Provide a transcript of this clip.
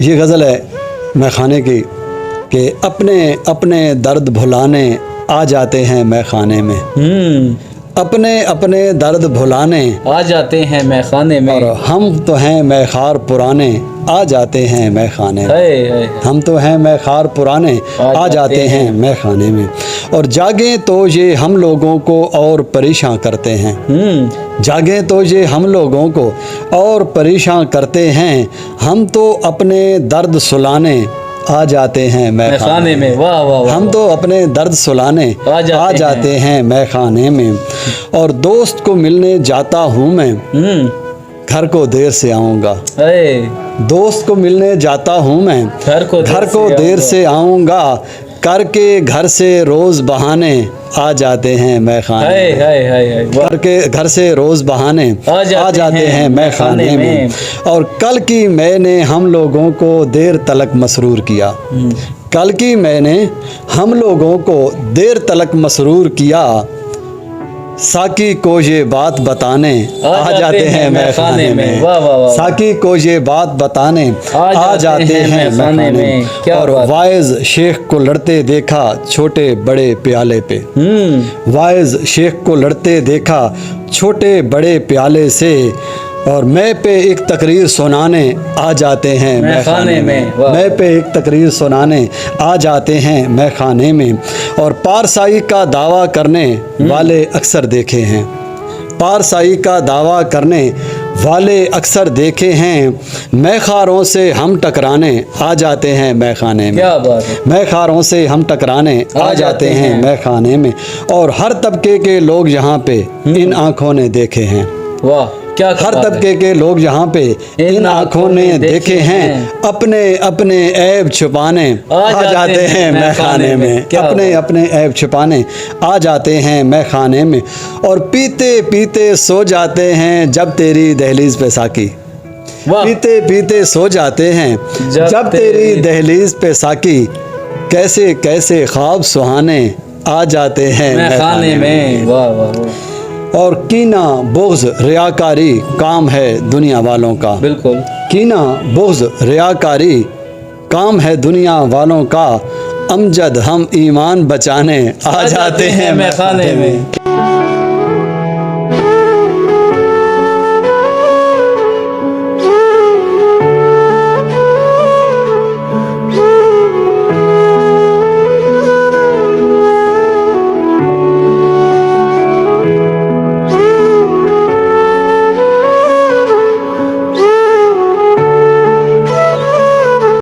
ये गज़ल है मैखाने की कि अपने अपने दर्द भुलाने आ जाते हैं मैखाने में। अपने अपने दर्द भुलाने आ जाते हैं मैखाने में। और हम तो हैं मैखार पुराने आ जाते हैं मैखाने में। हम तो हैं मैखार पुराने आ जाते हैं मैखाने में। और जागे तो ये हम लोगों को और परेशान करते हैं। जागे तो ये हम लोगों को और परेशान करते हैं। हम तो अपने दर्द सुलाने आ जाते हैं मैखाने में। वाह वाह वाह। हम तो अपने दर्द सुलाने आ जाते हैं मैखाने में। और दोस्त को मिलने जाता हूँ मैं, घर को देर से आऊँगा। दोस्त को मिलने जाता हूँ मैं, घर को देर से आऊँगा। करके घर से रोज़ बहाने आ जाते हैं मैखाने। करके घर से रोज़ बहाने आ जाते हैं मैखाने में। और कल की मैंने हम लोगों को देर तलक मसरूर किया। कल की मैंने हम लोगों को देर तलक मसरूर किया। साकी को ये बात बताने आ जाते हैं मैखाने में। साकी को ये बात बताने आ जाते हैं मैखाने में। और वाइज शेख को लड़ते देखा छोटे बड़े प्याले पे। वाइज शेख को लड़ते देखा छोटे बड़े प्याले से। और मैं पे एक तकरीर सुनाने आ जाते हैं मैखाने में। मैं पे एक तकरीर सुनाने आ जाते हैं मैखाने में। और पारसाई का दावा करने वाले अक्सर देखे हैं। पारसाई का दावा करने वाले अक्सर देखे हैं। मैखारों से हम टकराने आ जाते हैं मैखाने में। क्या बात है। मैखारों से हम टकराने आ जाते हैं मैखाने में। और हर तबके के लोग यहाँ पे इन आँखों ने देखे हैं। वाह क्या हर तबके के लोग यहाँ पे इन आँखों ने देखे हैं। अपने अपने ऐब छुपाने आ जाते हैं मैखाने में। अपने अपने ऐब छुपाने आ जाते हैं मैखाने में। और पीते पीते सो जाते हैं जब तेरी दहलीज पे साकी। पीते पीते सो जाते हैं जब तेरी दहलीज पे साकी। कैसे कैसे ख्वाब सुहाने आ जाते हैं मैखाने में। वाह वाह। और कीना बुग़्ज़ रियाकारी काम है दुनिया वालों का। बिल्कुल। कीना बुग़्ज़ रियाकारी काम है दुनिया वालों का। अमजद हम ईमान बचाने आ जाते हैं मैखाने में।